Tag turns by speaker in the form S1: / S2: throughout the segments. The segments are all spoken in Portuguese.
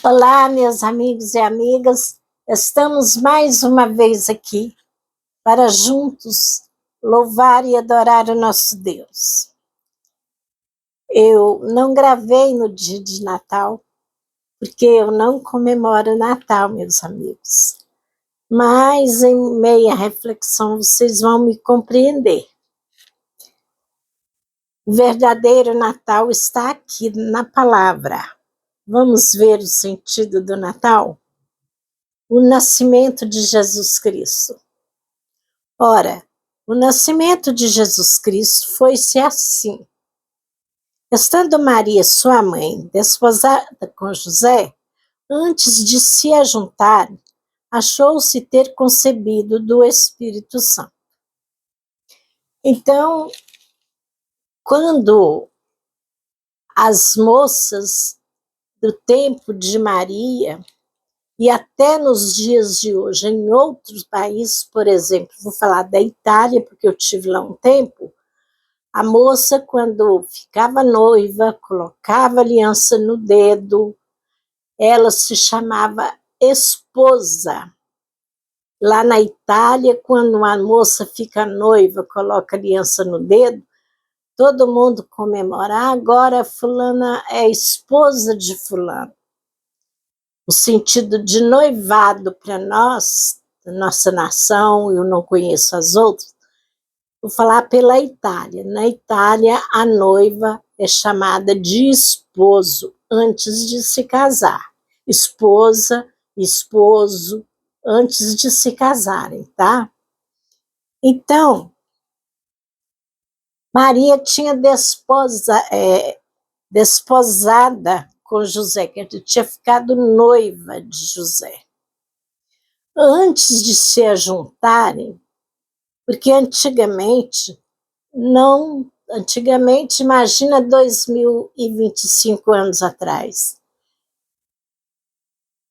S1: Olá, meus amigos e amigas, estamos mais uma vez aqui para juntos louvar e adorar o nosso Deus. Eu não gravei no dia de Natal, porque eu não comemoro Natal, meus amigos, mas em meia reflexão vocês vão me compreender. O verdadeiro Natal está aqui na palavra. Vamos ver o sentido do Natal? O nascimento de Jesus Cristo. Ora, o nascimento de Jesus Cristo foi-se assim. Estando Maria, sua mãe, desposada com José, antes de se ajuntar, achou-se ter concebido do Espírito Santo. Então, quando as moças do tempo de Maria, e até nos dias de hoje, em outros países, por exemplo, vou falar da Itália, porque eu tive lá um tempo, a moça, quando ficava noiva, colocava aliança no dedo, ela se chamava esposa. Lá na Itália, quando uma moça fica noiva, coloca aliança no dedo, todo mundo comemora. Agora fulana é esposa de fulano. O sentido de noivado para nós, da nossa nação, eu não conheço as outras, vou falar pela Itália. Na Itália, a noiva é chamada de esposo antes de se casar. Esposa, esposo, antes de se casarem, tá? Então, Maria tinha desposada com José, que tinha ficado noiva de José. Antes de se ajuntarem, porque antigamente, imagina 2025 anos atrás,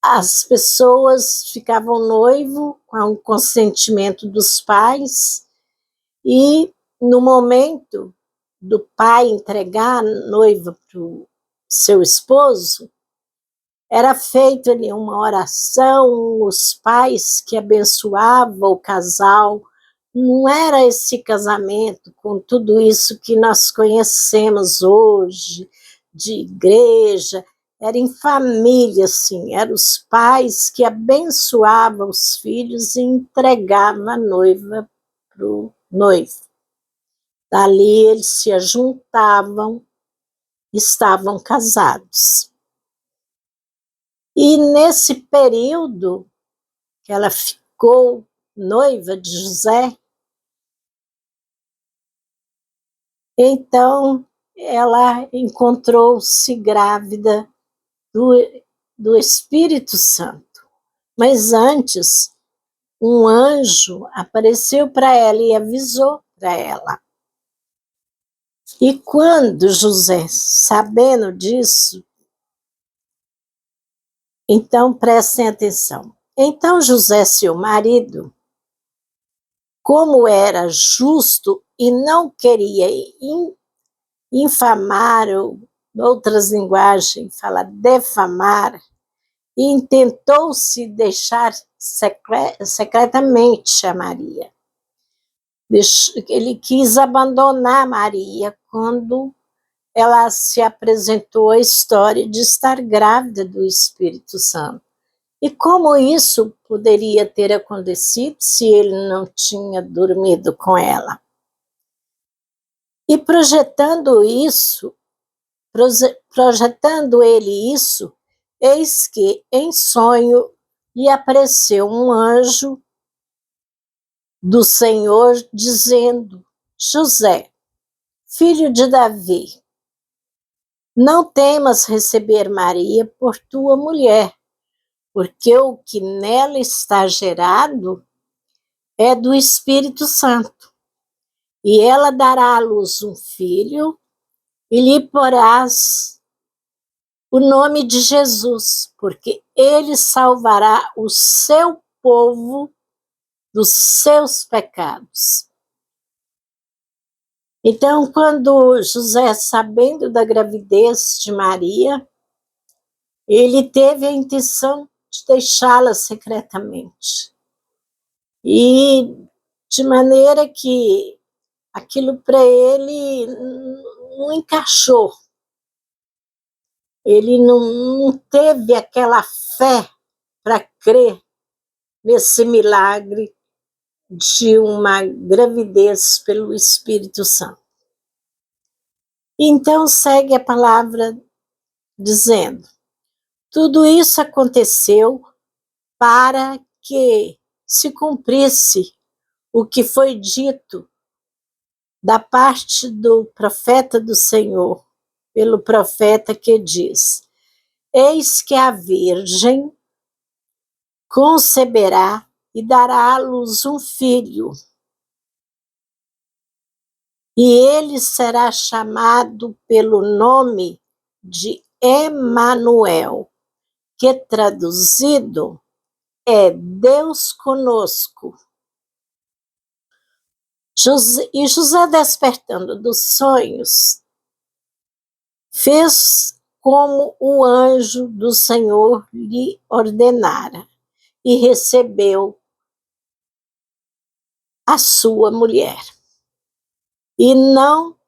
S1: as pessoas ficavam noivo com o consentimento dos pais e no momento do pai entregar a noiva para o seu esposo, era feita ali uma oração, os pais que abençoavam o casal. Não era esse casamento com tudo isso que nós conhecemos hoje, de igreja, era em família, assim, eram os pais que abençoavam os filhos e entregavam a noiva para o noivo. Dali eles se ajuntavam, estavam casados. E nesse período que ela ficou noiva de José, então ela encontrou-se grávida do Espírito Santo. Mas antes, um anjo apareceu para ela e avisou para ela. E quando José, sabendo disso, então prestem atenção. Então José, seu marido, como era justo e não queria infamar, ou em outras linguagens fala defamar, e intentou-se deixar secretamente a Maria. Ele quis abandonar Maria quando ela se apresentou a história de estar grávida do Espírito Santo. E como isso poderia ter acontecido se ele não tinha dormido com ela? E projetando ele isso, eis que em sonho lhe apareceu um anjo do Senhor dizendo: José, filho de Davi, não temas receber Maria por tua mulher, porque o que nela está gerado é do Espírito Santo. E ela dará à luz um filho, e lhe porás o nome de Jesus, porque ele salvará o seu povo dos seus pecados. Então, quando José, sabendo da gravidez de Maria, ele teve a intenção de deixá-la secretamente. E de maneira que aquilo para ele não encaixou. Ele não teve aquela fé para crer nesse milagre de uma gravidez pelo Espírito Santo. Então segue a palavra dizendo: tudo isso aconteceu para que se cumprisse o que foi dito da parte do profeta do Senhor, pelo profeta que diz: eis que a Virgem conceberá e dará à luz um filho, e ele será chamado pelo nome de Emanuel, que traduzido é Deus conosco. E José, despertando dos sonhos, fez como o anjo do Senhor lhe ordenara, e recebeu a sua mulher. E não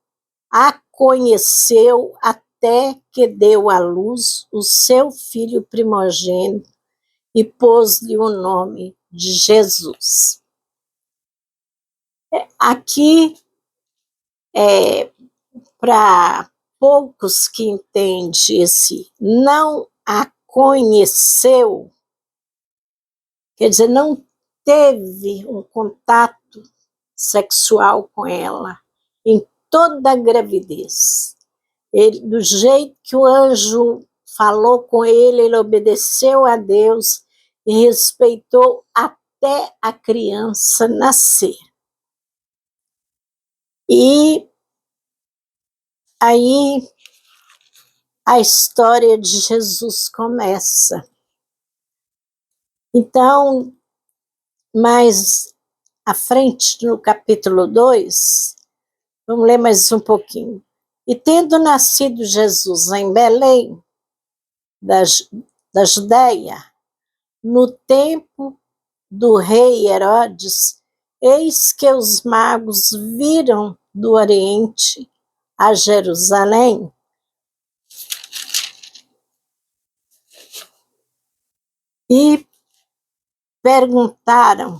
S1: a conheceu até que deu à luz o seu filho primogênito e pôs-lhe o nome de Jesus. Aqui, para poucos que entendem esse não a conheceu, quer dizer, não teve um contato sexual com ela em toda a gravidez. Ele, do jeito que o anjo falou com ele, ele obedeceu a Deus e respeitou até a criança nascer. E aí a história de Jesus começa. Então, mais à frente, no capítulo 2, vamos ler mais um pouquinho. E tendo nascido Jesus em Belém, da Judéia, no tempo do rei Herodes, eis que os magos viram do Oriente a Jerusalém e perguntaram: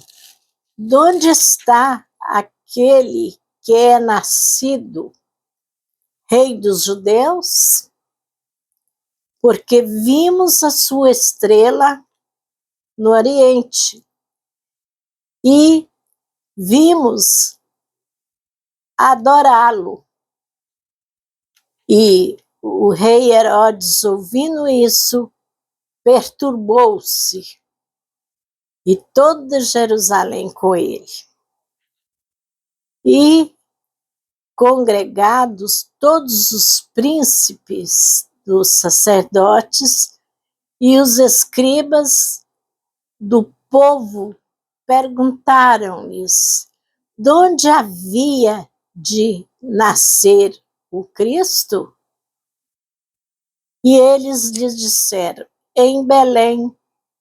S1: de onde está aquele que é nascido Rei dos Judeus? Porque vimos a sua estrela no Oriente e vimos adorá-lo. E o rei Herodes, ouvindo isso, perturbou-se, e toda Jerusalém com ele. E congregados todos os príncipes dos sacerdotes e os escribas do povo perguntaram-lhes de onde havia de nascer o Cristo? E eles lhes disseram: em Belém,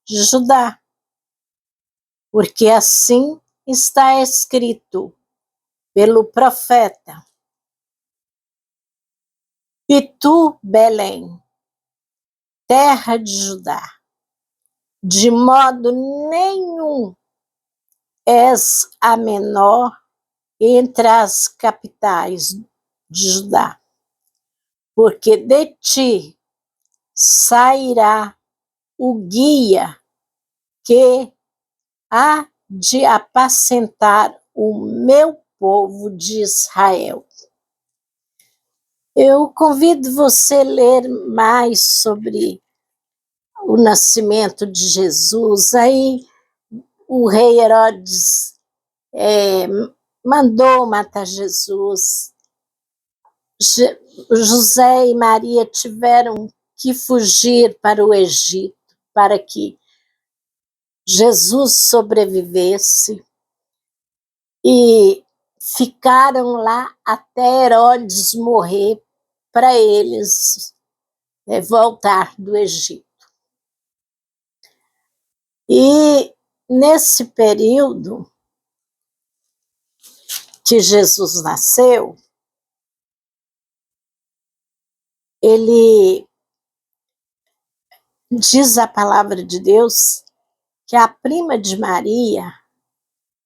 S1: de Judá, porque assim está escrito pelo profeta: e tu, Belém, terra de Judá, de modo nenhum és a menor entre as capitais de Judá, porque de ti sairá o guia que há de apacentar o meu povo de Israel. Eu convido você a ler mais sobre o nascimento de Jesus. Aí o rei Herodes mandou matar Jesus. José e Maria tiveram que fugir para o Egito para que Jesus sobrevivesse, e ficaram lá até Herodes morrer para eles voltar do Egito. E nesse período que Jesus nasceu, ele diz a palavra de Deus que a prima de Maria,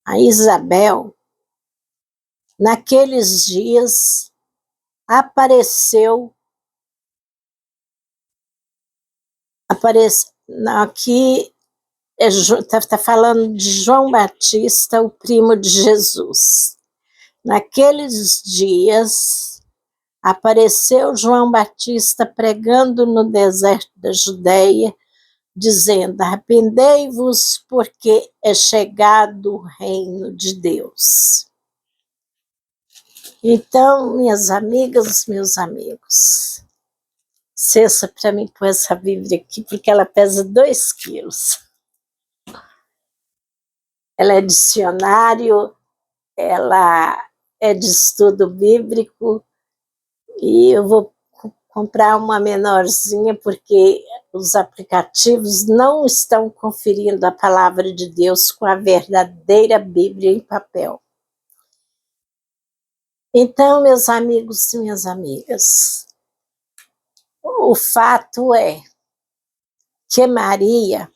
S1: a Isabel, naqueles dias apareceu aqui está falando de João Batista, o primo de Jesus. Naqueles dias apareceu João Batista pregando no deserto da Judéia, dizendo: arrependei-vos, porque é chegado o reino de Deus. Então, minhas amigas, meus amigos, Cessa para mim pôr essa Bíblia aqui, porque ela pesa 2 quilos. Ela é dicionário, ela é de estudo bíblico, e eu vou comprar uma menorzinha, porque os aplicativos não estão conferindo a palavra de Deus com a verdadeira Bíblia em papel. Então, meus amigos e minhas amigas, o fato é que Maria,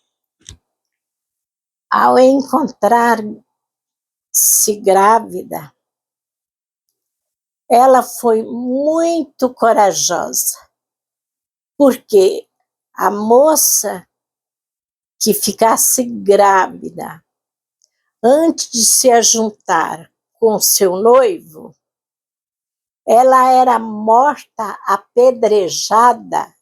S1: ao encontrar-se grávida, ela foi muito corajosa, porque a moça que ficasse grávida antes de se ajuntar com seu noivo, ela era morta apedrejada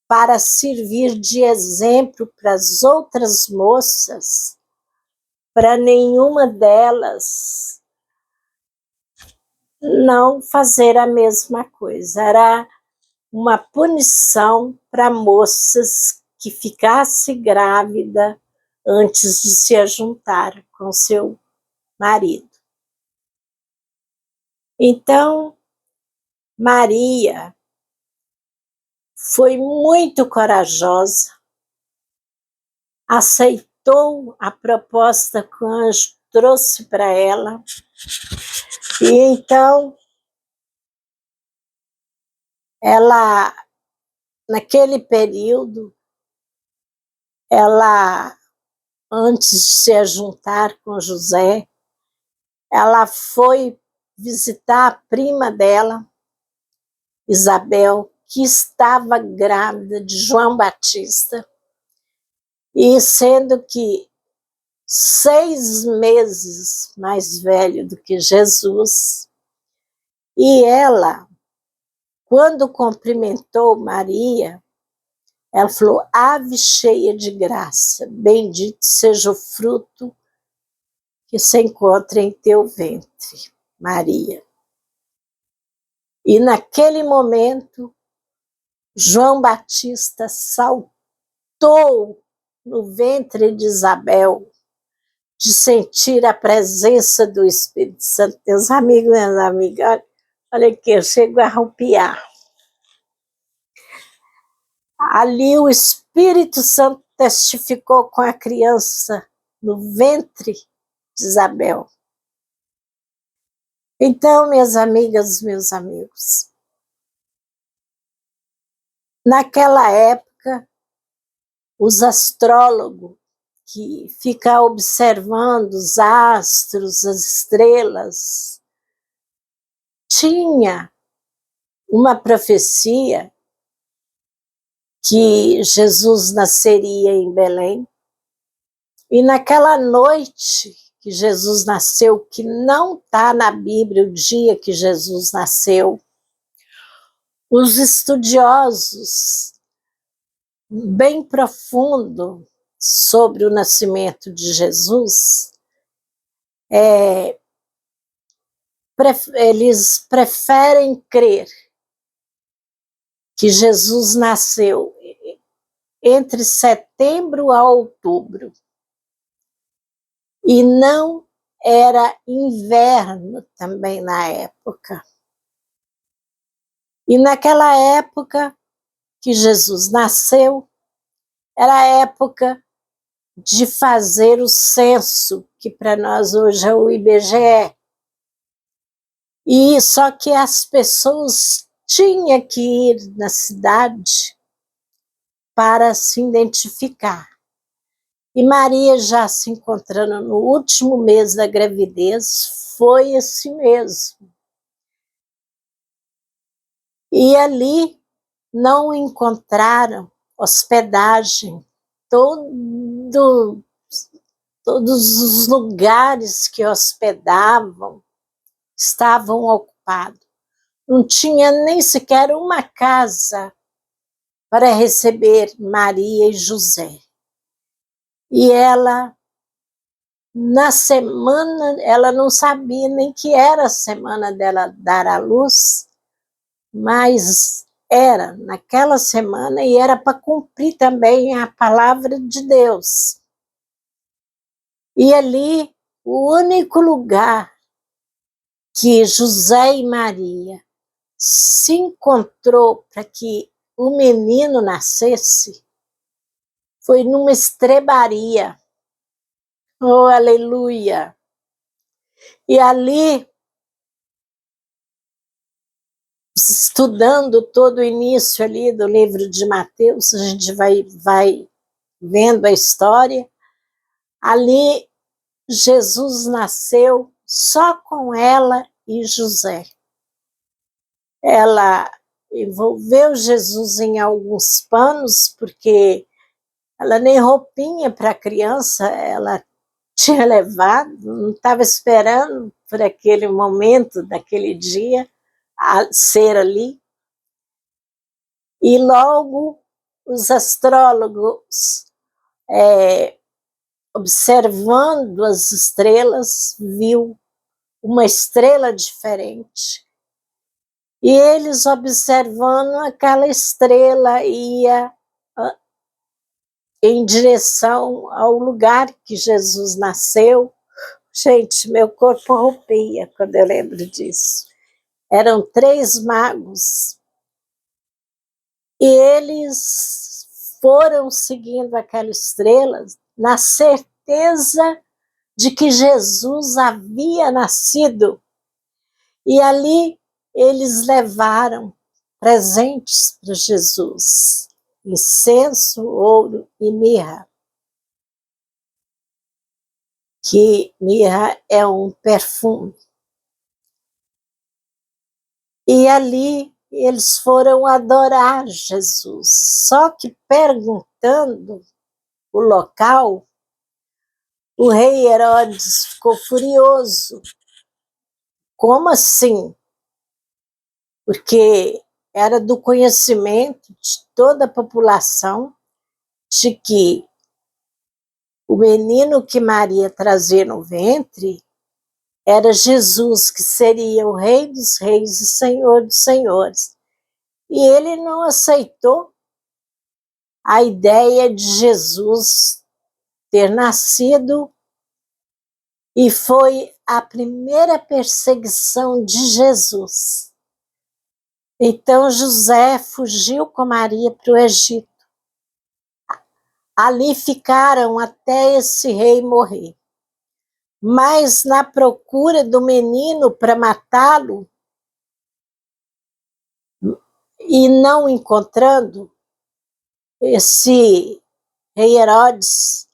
S1: para servir de exemplo para as outras moças, para nenhuma delas não fazer a mesma coisa. Era uma punição para moças que ficasse grávida antes de se ajuntar com seu marido. Então, Maria foi muito corajosa, aceitou a proposta que o anjo trouxe para ela, e então ela, naquele período, ela, antes de se ajuntar com José, ela foi visitar a prima dela, Isabel, que estava grávida de João Batista, e sendo que 6 meses mais velho do que Jesus, e ela, quando cumprimentou Maria, ela falou: ave cheia de graça, bendito seja o fruto que se encontra em teu ventre, Maria. E naquele momento, João Batista saltou no ventre de Isabel, de sentir a presença do Espírito Santo. Meus amigos, minhas amigas, olha aqui, eu chego a arrepiar. Ali o Espírito Santo testificou com a criança no ventre de Isabel. Então, minhas amigas, meus amigos, naquela época, os astrólogos que ficam observando os astros, as estrelas, tinha uma profecia que Jesus nasceria em Belém, e naquela noite que Jesus nasceu, que não está na Bíblia o dia que Jesus nasceu, os estudiosos bem profundo sobre o nascimento de Jesus, eles preferem crer que Jesus nasceu entre setembro a outubro, e não era inverno também na época. E naquela época que Jesus nasceu, era a época de fazer o censo, que para nós hoje é o IBGE. E só que as pessoas tinham que ir na cidade para se identificar. E Maria, já se encontrando no último mês da gravidez, foi assim mesmo. E ali não encontraram hospedagem. Todos os lugares que hospedavam estavam ocupados. Não tinha nem sequer uma casa para receber Maria e José. E ela, na semana, ela não sabia nem que era a semana dela dar à luz, mas era naquela semana e era para cumprir também a palavra de Deus. E ali, o único lugar que José e Maria se encontrou para que o menino nascesse foi numa estrebaria. Oh, aleluia! E ali, estudando todo o início ali do livro de Mateus, a gente vai vendo a história. Ali, Jesus nasceu só com ela e José. Ela envolveu Jesus em alguns panos, porque ela nem roupinha para a criança ela tinha levado, não estava esperando por aquele momento, daquele dia, a ser ali. E logo os astrólogos, observando as estrelas, viu uma estrela diferente. E eles, observando aquela estrela, ia em direção ao lugar que Jesus nasceu. Gente, meu corpo arrepia quando eu lembro disso. Eram 3 magos e eles foram seguindo aquela estrela na certeza de que Jesus havia nascido. E ali eles levaram presentes para Jesus: incenso, ouro e mirra. Que mirra é um perfume. E ali eles foram adorar Jesus. Só que, perguntando o local, o rei Herodes ficou furioso. Como assim? Porque era do conhecimento de toda a população de que o menino que Maria trazia no ventre era Jesus, que seria o Rei dos Reis e Senhor dos Senhores. E ele não aceitou a ideia de Jesus ter nascido, e foi a primeira perseguição de Jesus. Então José fugiu com Maria para o Egito. Ali ficaram até esse rei morrer. Mas na procura do menino para matá-lo, e não encontrando, esse rei Herodes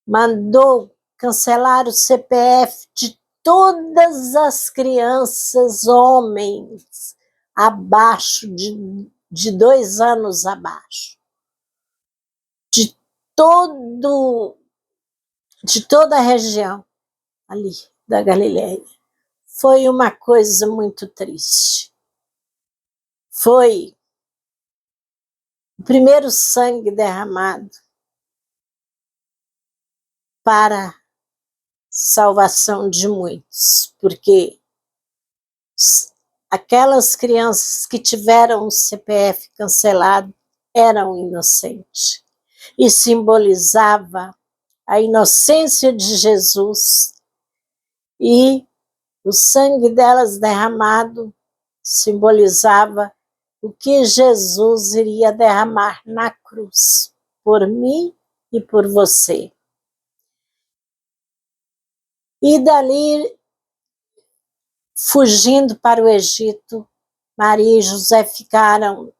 S1: mandou cancelar o CPF de todas as crianças, homens, abaixo de 2 anos abaixo. De toda a região ali da Galileia. Foi uma coisa muito triste. Foi o primeiro sangue derramado para salvação de muitos, porque aquelas crianças que tiveram o CPF cancelado eram inocentes, e simbolizava a inocência de Jesus, e o sangue delas derramado simbolizava o que Jesus iria derramar na cruz por mim e por você. E dali, fugindo para o Egito, Maria e José ficaram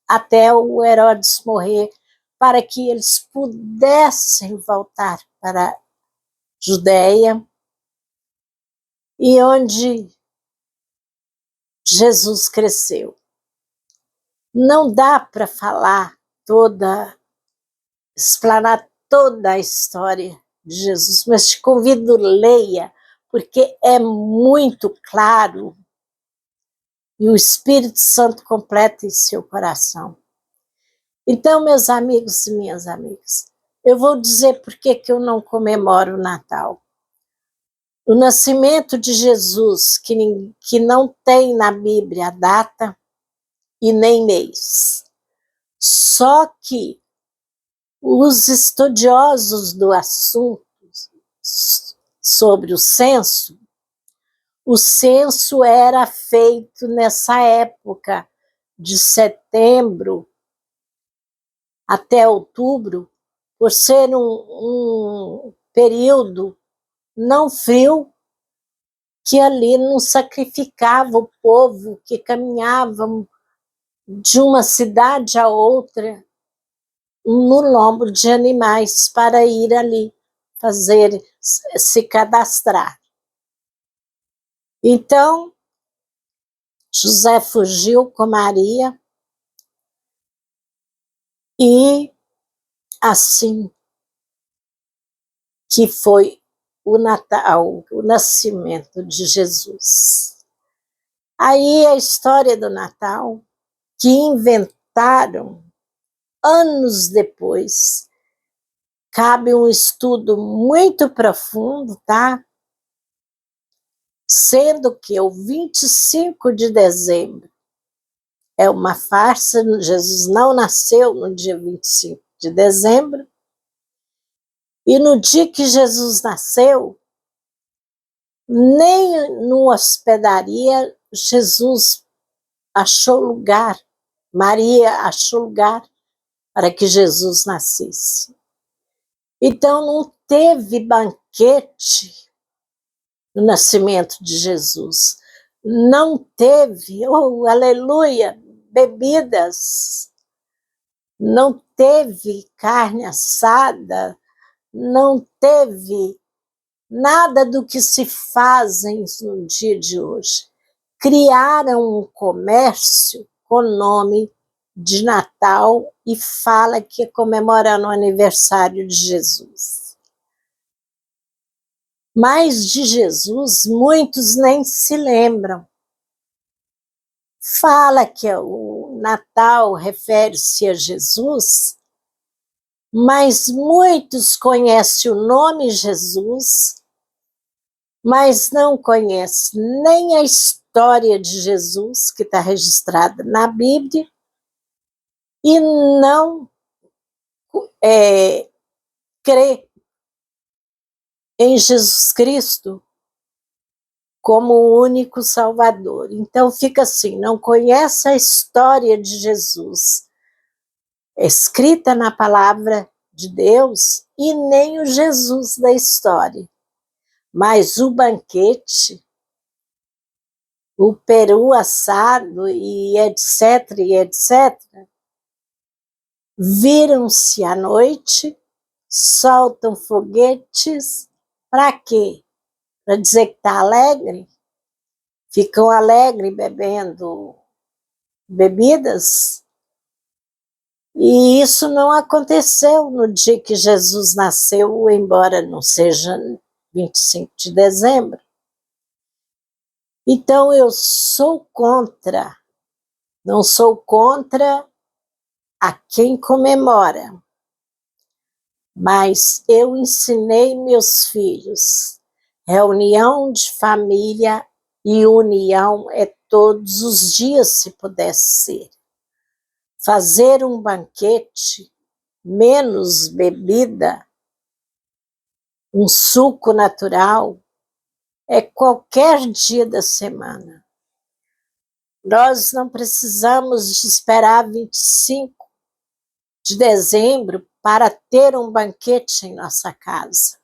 S1: até o Herodes morrer, para que eles pudessem voltar para a Judéia, e onde Jesus cresceu. Não dá para falar explanar toda a história de Jesus, mas te convido, leia, porque é muito claro e o Espírito Santo completa em seu coração. Então, meus amigos e minhas amigas, eu vou dizer por que eu não comemoro o Natal. O nascimento de Jesus, que não tem na Bíblia data e nem mês. Só que os estudiosos do assunto sobre o censo era feito nessa época de setembro até outubro, por ser um período não frio, que ali não sacrificava o povo que caminhava de uma cidade a outra no lombo de animais para ir ali se cadastrar. Então, José fugiu com Maria e assim que foi o Natal, o nascimento de Jesus. Aí a história do Natal, que inventaram anos depois, cabe um estudo muito profundo, tá? Sendo que o 25 de dezembro é uma farsa, Jesus não nasceu no dia 25 de dezembro, e no dia que Jesus nasceu, nem numa hospedaria Jesus achou lugar, Maria achou lugar para que Jesus nascesse. Então não teve banquete no nascimento de Jesus. Não teve, oh, aleluia, bebidas. Não teve carne assada, não teve nada do que se fazem no dia de hoje. Criaram um comércio com o nome de Natal e fala que é comemorando o aniversário de Jesus. Mas de Jesus, muitos nem se lembram. Fala que o Natal refere-se a Jesus, mas muitos conhecem o nome Jesus, mas não conhecem nem a história de Jesus, que está registrada na Bíblia, e não crê em Jesus Cristo como o único Salvador. Então fica assim, não conhece a história de Jesus, escrita na palavra de Deus, e nem o Jesus da história. Mas o banquete, o peru assado e etc, viram-se à noite, soltam foguetes, para quê? Para dizer que está alegre? Ficam alegres bebendo bebidas? E isso não aconteceu no dia que Jesus nasceu, embora não seja 25 de dezembro. Então eu sou contra, não sou contra a quem comemora, mas eu ensinei meus filhos, reunião de família e união é todos os dias, se pudesse ser. Fazer um banquete, menos bebida, um suco natural, é qualquer dia da semana. Nós não precisamos de esperar 25 de dezembro para ter um banquete em nossa casa.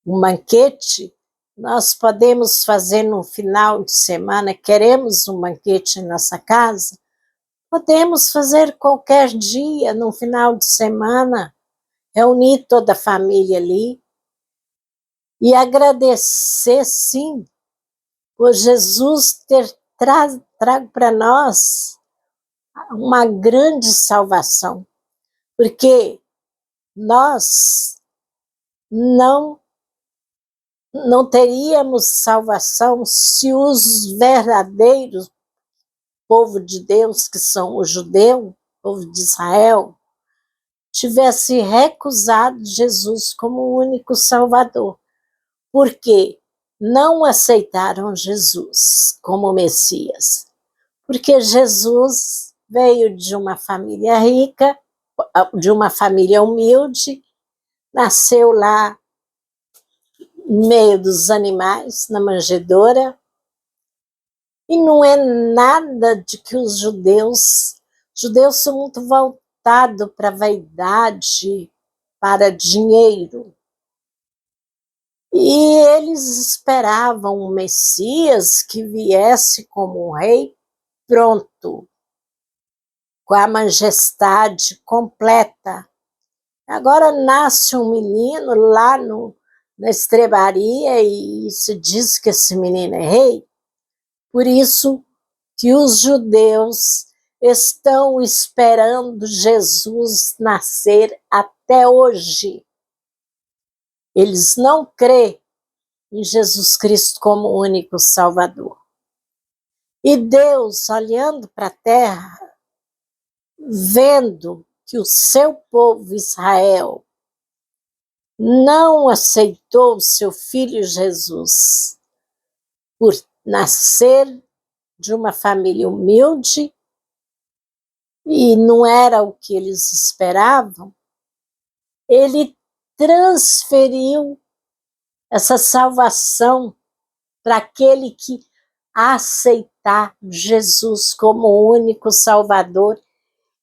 S1: Um banquete nós podemos fazer no final de semana, queremos um banquete em nossa casa, podemos fazer qualquer dia, no final de semana, reunir toda a família ali e agradecer, sim, por Jesus ter trago para nós uma grande salvação, porque nós não teríamos salvação se os verdadeiros povo de Deus, que são o judeu, povo de Israel, tivesse recusado Jesus como o único Salvador. Porque não aceitaram Jesus como Messias. Porque Jesus veio de uma família rica, de uma família humilde, nasceu lá no meio dos animais, na manjedoura, e não é nada de que os judeus são muito voltados para a vaidade, para dinheiro. E eles esperavam um Messias que viesse como um rei pronto, com a majestade completa. Agora nasce um menino lá na estrebaria e se diz que esse menino é rei. Por isso que os judeus estão esperando Jesus nascer até hoje. Eles não creem em Jesus Cristo como o único Salvador. E Deus, olhando para a terra, vendo que o seu povo Israel não aceitou o seu filho Jesus por nascer de uma família humilde e não era o que eles esperavam, ele transferiu essa salvação para aquele que aceitar Jesus como o único Salvador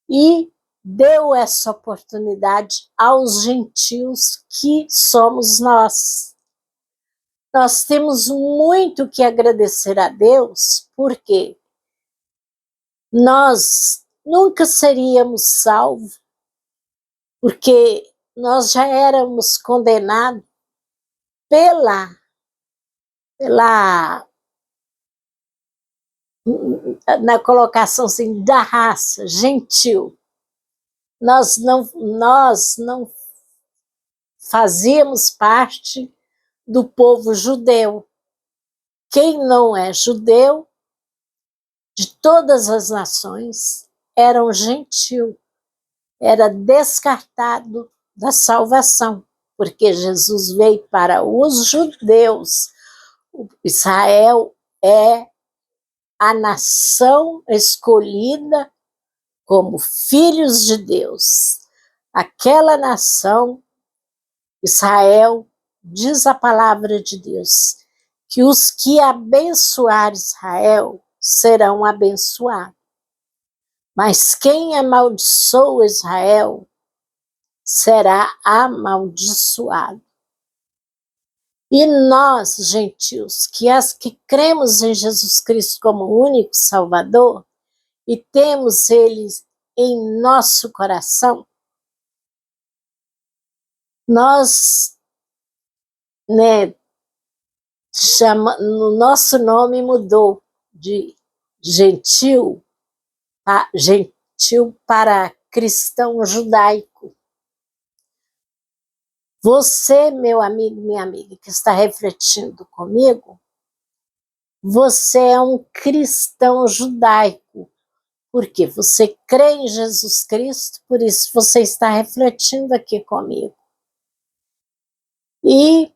S1: e deu essa oportunidade aos gentios que somos nós. Nós temos muito que agradecer a Deus, porque nós nunca seríamos salvos, porque nós já éramos condenados pela na colocação assim, da raça gentil. Nós não fazíamos parte do povo judeu. Quem não é judeu, de todas as nações, era um gentil, era descartado da salvação, porque Jesus veio para os judeus. Israel é a nação escolhida como filhos de Deus. Aquela nação, Israel, diz a palavra de Deus, que os que abençoar Israel serão abençoados. Mas quem amaldiçoa Israel será amaldiçoado. E nós, gentios, que cremos em Jesus Cristo como o único Salvador, e temos Ele em nosso coração, nós, no nosso nome mudou de gentil para cristão judaico. Você, meu amigo, minha amiga, que está refletindo comigo, você é um cristão judaico, porque você crê em Jesus Cristo, por isso você está refletindo aqui comigo. E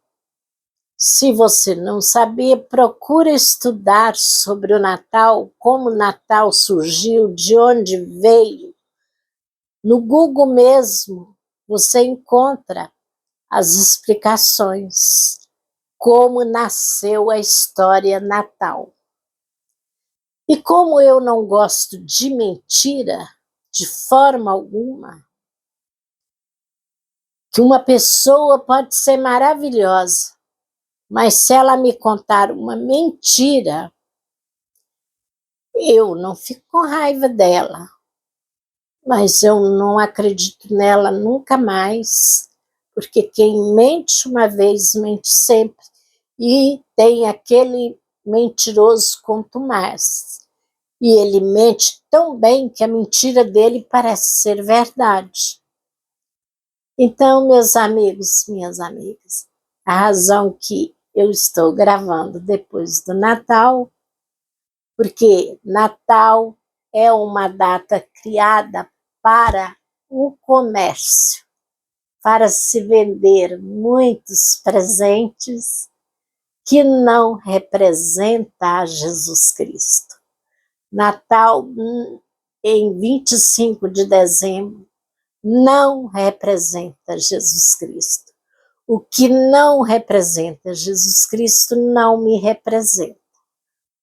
S1: se você não sabia, procura estudar sobre o Natal, como o Natal surgiu, de onde veio. No Google mesmo, você encontra as explicações, como nasceu a história Natal. E como eu não gosto de mentira, de forma alguma, que uma pessoa pode ser maravilhosa, mas se ela me contar uma mentira, eu não fico com raiva dela, mas eu não acredito nela nunca mais, porque quem mente uma vez, mente sempre. E tem aquele mentiroso contumaz. E ele mente tão bem que a mentira dele parece ser verdade. Então, meus amigos, minhas amigas, a razão que eu estou gravando depois do Natal, porque Natal é uma data criada para o comércio, para se vender muitos presentes que não representa a Jesus Cristo. Natal, em 25 de dezembro, não representa Jesus Cristo. O que não representa Jesus Cristo não me representa,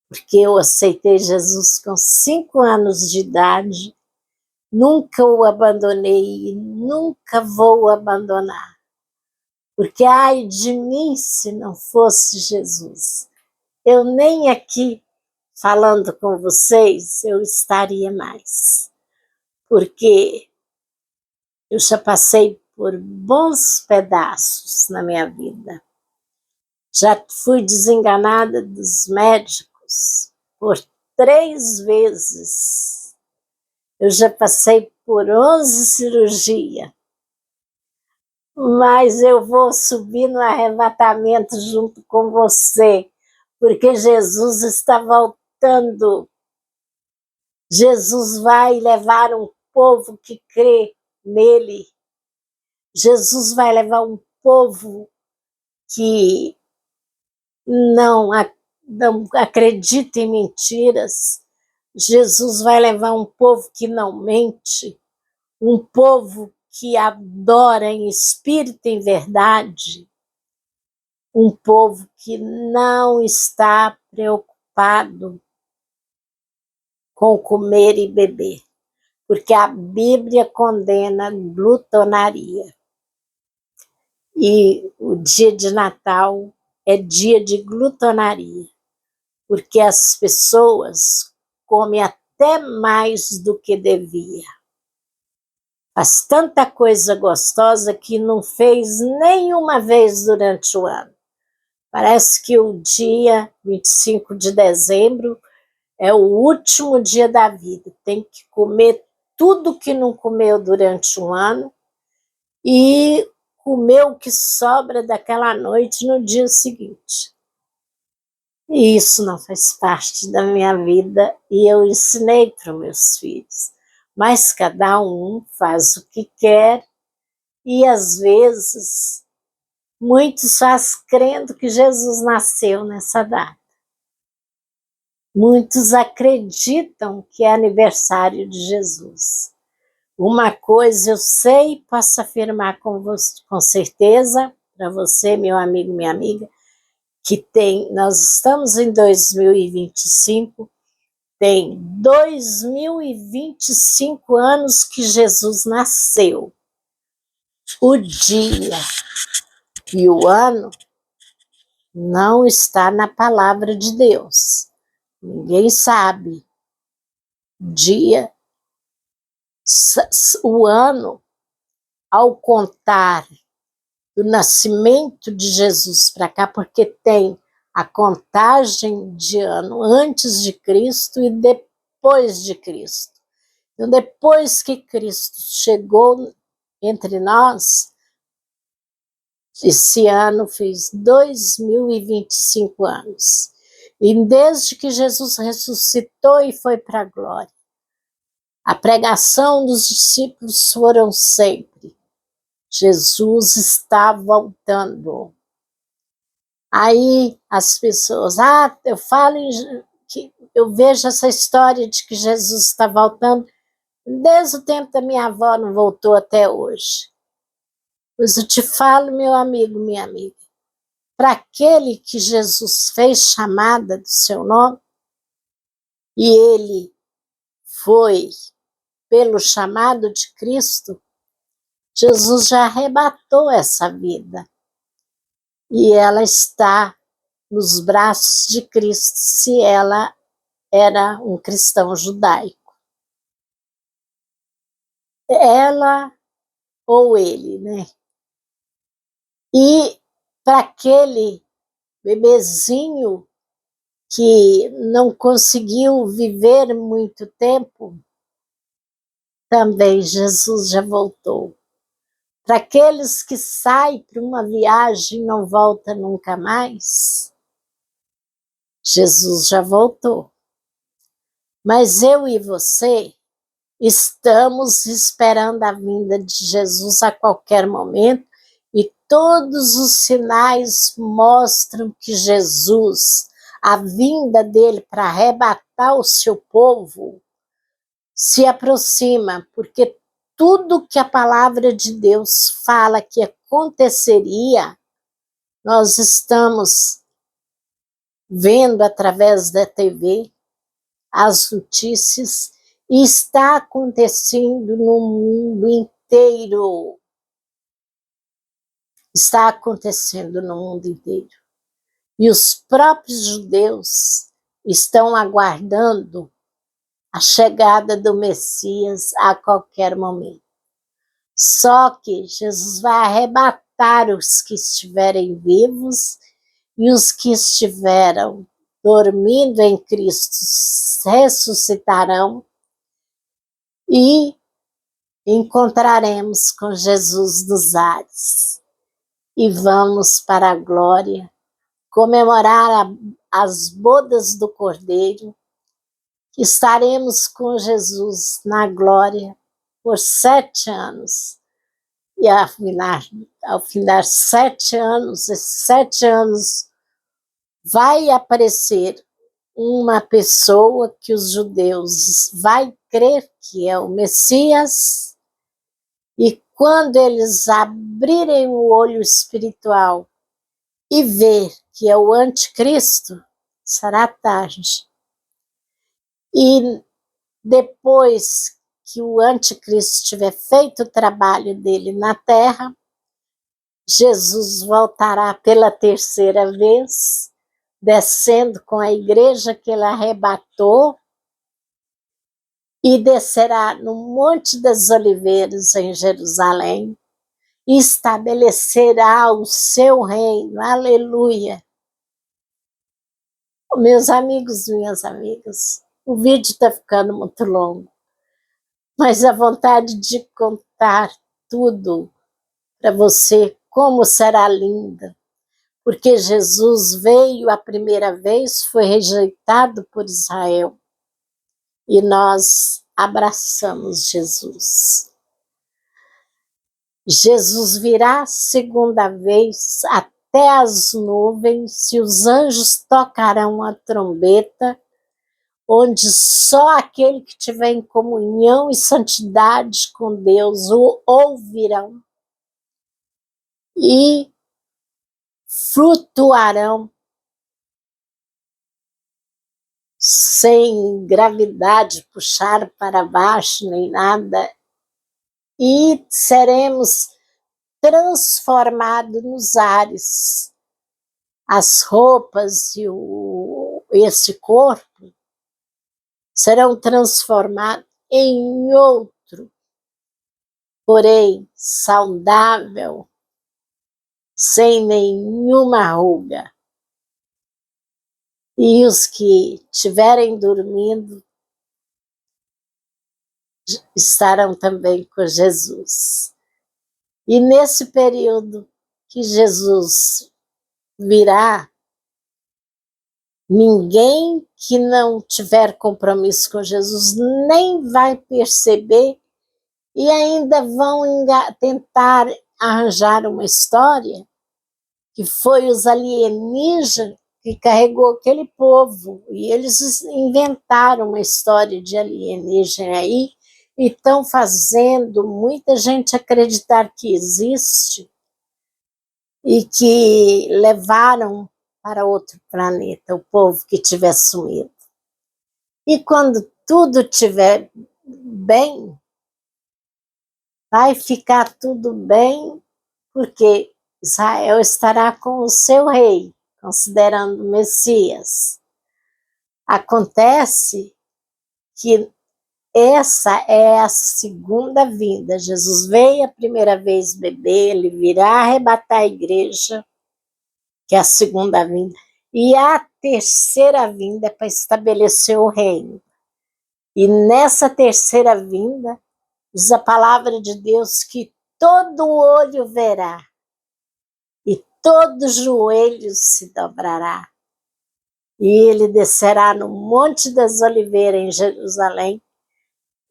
S1: porque eu aceitei Jesus com 5 anos de idade, nunca o abandonei e nunca vou abandonar. Porque ai de mim se não fosse Jesus. Eu nem aqui falando com vocês eu estaria mais. Porque eu já passei por bons pedaços na minha vida. Já fui desenganada dos médicos por 3 vezes. Eu já passei por 11 cirurgias. Mas eu vou subir no arrebatamento junto com você, porque Jesus está voltando. Jesus vai levar um povo que crê nele. Jesus vai levar um povo que não acredita em mentiras. Jesus vai levar um povo que não mente, um povo que adora em espírito e em verdade, um povo que não está preocupado com comer e beber, porque a Bíblia condena glutonaria. E o dia de Natal é dia de glutonaria, porque as pessoas comem até mais do que devia. Faz tanta coisa gostosa que não fez nenhuma vez durante o ano. Parece que o dia 25 de dezembro é o último dia da vida. Tem que comer tudo que não comeu durante um ano e comer o que sobra daquela noite no dia seguinte. E isso não faz parte da minha vida e eu ensinei para os meus filhos. Mas cada um faz o que quer e às vezes muitos faz crendo que Jesus nasceu nessa data. Muitos acreditam que é aniversário de Jesus. Uma coisa eu sei e posso afirmar com certeza, para você, meu amigo, minha amiga, que nós estamos em 2025, tem 2025 anos que Jesus nasceu. O dia e o ano não está na palavra de Deus. Ninguém sabe. Dia, o ano, ao contar do nascimento de Jesus para cá, porque tem a contagem de ano antes de Cristo e depois de Cristo. Então, depois que Cristo chegou entre nós, esse ano fez 2025 anos. E desde que Jesus ressuscitou e foi para a glória, a pregação dos discípulos foram sempre: Jesus está voltando. Aí as pessoas, eu falo que eu vejo essa história de que Jesus está voltando, desde o tempo da minha avó não voltou até hoje. Mas eu te falo, meu amigo, minha amiga, para aquele que Jesus fez chamada do seu nome, e ele foi pelo chamado de Cristo, Jesus já arrebatou essa vida. E ela está nos braços de Cristo, se ela era um cristão judaico. Ela ou ele, né? E para aquele bebezinho que não conseguiu viver muito tempo, também Jesus já voltou. Para aqueles que saem para uma viagem e não voltam nunca mais, Jesus já voltou. Mas eu e você estamos esperando a vinda de Jesus a qualquer momento e todos os sinais mostram que Jesus, a vinda dele para arrebatar o seu povo, se aproxima, porque tudo que a palavra de Deus fala que aconteceria, nós estamos vendo através da TV, as notícias, e está acontecendo no mundo inteiro. Está acontecendo no mundo inteiro. E os próprios judeus estão aguardando a chegada do Messias a qualquer momento. Só que Jesus vai arrebatar os que estiverem vivos e os que estiveram dormindo em Cristo ressuscitarão e encontraremos com Jesus nos ares. E vamos para a glória, comemorar as bodas do Cordeiro, estaremos com Jesus na glória por 7 anos. E ao final 7 anos, esses 7 anos, vai aparecer uma pessoa que os judeus vai crer que é o Messias, e quando eles abrirem o olho espiritual e ver que é o anticristo, será tarde. E depois que o anticristo tiver feito o trabalho dele na terra, Jesus voltará pela 3ª vez, descendo com a igreja que ele arrebatou, e descerá no Monte das Oliveiras, em Jerusalém, e estabelecerá o seu reino. Aleluia! Meus amigos, minhas amigas, o vídeo está ficando muito longo, mas a vontade de contar tudo para você, como será linda, porque Jesus veio a primeira vez, foi rejeitado por Israel, e nós abraçamos Jesus. Jesus virá 2ª vez até as nuvens, e os anjos tocarão a trombeta, onde só aquele que tiver em comunhão e santidade com Deus o ouvirão, e flutuarão sem gravidade, puxar para baixo nem nada, e seremos transformados nos ares. As roupas e esse corpo serão transformados em outro, porém saudável, sem nenhuma ruga. E os que estiverem dormindo estarão também com Jesus. E nesse período que Jesus virá, ninguém que não tiver compromisso com Jesus nem vai perceber, e ainda vão tentar arranjar uma história que foi os alienígenas que carregou aquele povo, e eles inventaram uma história de alienígena aí, e estão fazendo muita gente acreditar que existe, e que levaram para outro planeta o povo que tiver sumido. E quando tudo estiver bem, vai ficar tudo bem, porque Israel estará com o seu rei, considerando o Messias. Acontece que essa é a segunda vinda. Jesus veio a primeira vez beber, ele virá arrebatar a igreja, que é a segunda vinda, e a terceira vinda é para estabelecer o reino. E nessa terceira vinda, diz a palavra de Deus que todo olho verá e todo joelho se dobrará. E ele descerá no Monte das Oliveiras, em Jerusalém,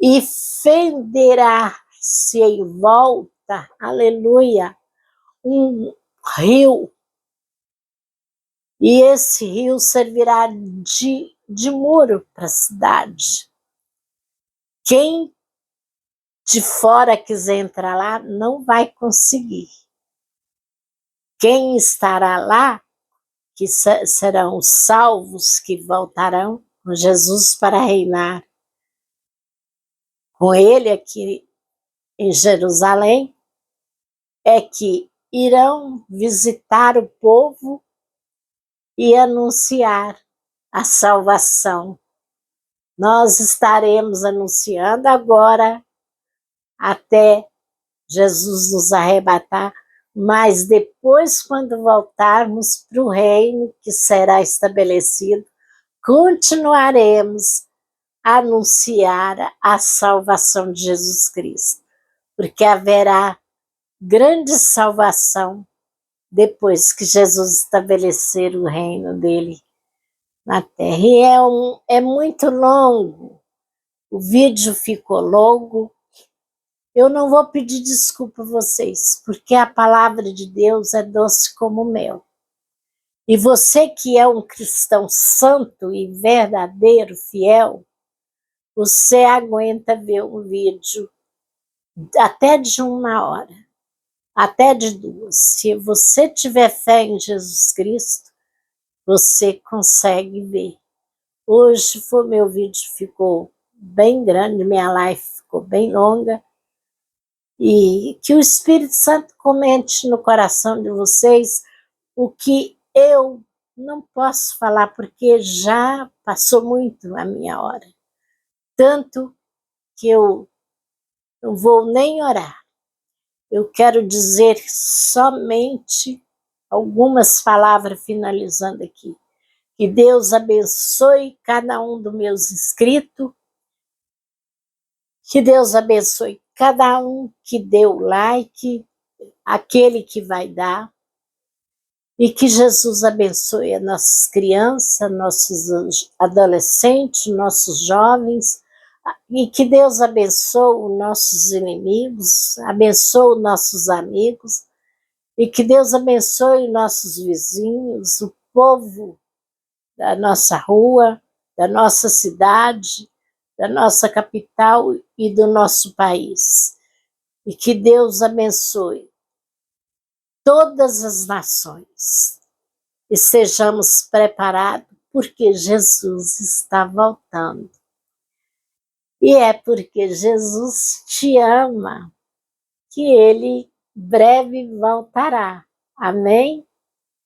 S1: e fenderá-se em volta, aleluia, um rio. E esse rio servirá de muro para a cidade. Quem de fora quiser entrar lá, não vai conseguir. Quem estará lá, que serão os salvos que voltarão com Jesus para reinar com ele aqui em Jerusalém, é que irão visitar o povo e anunciar a salvação. Nós estaremos anunciando agora até Jesus nos arrebatar, mas depois, quando voltarmos para o reino que será estabelecido, continuaremos a anunciar a salvação de Jesus Cristo, porque haverá grande salvação depois que Jesus estabelecer o reino dele na terra. E é muito longo, o vídeo ficou longo. Eu não vou pedir desculpa a vocês, porque a palavra de Deus é doce como mel. E você que é um cristão santo e verdadeiro, fiel, você aguenta ver um vídeo até de 1 hora, até de 2. Se você tiver fé em Jesus Cristo, você consegue ver. Hoje meu vídeo ficou bem grande, minha live ficou bem longa, e que o Espírito Santo comente no coração de vocês o que eu não posso falar, porque já passou muito a minha hora. Tanto que eu não vou nem orar. Eu quero dizer somente algumas palavras finalizando aqui. Que Deus abençoe cada um dos meus inscritos. Que Deus abençoe cada um que deu like, aquele que vai dar. E que Jesus abençoe as nossas crianças, nossos adolescentes, nossos jovens. E que Deus abençoe os nossos inimigos, abençoe os nossos amigos. E que Deus abençoe os nossos vizinhos, o povo da nossa rua, da nossa cidade, da nossa capital e do nosso país. E que Deus abençoe todas as nações. E sejamos preparados, porque Jesus está voltando. E é porque Jesus te ama que ele breve voltará. Amém?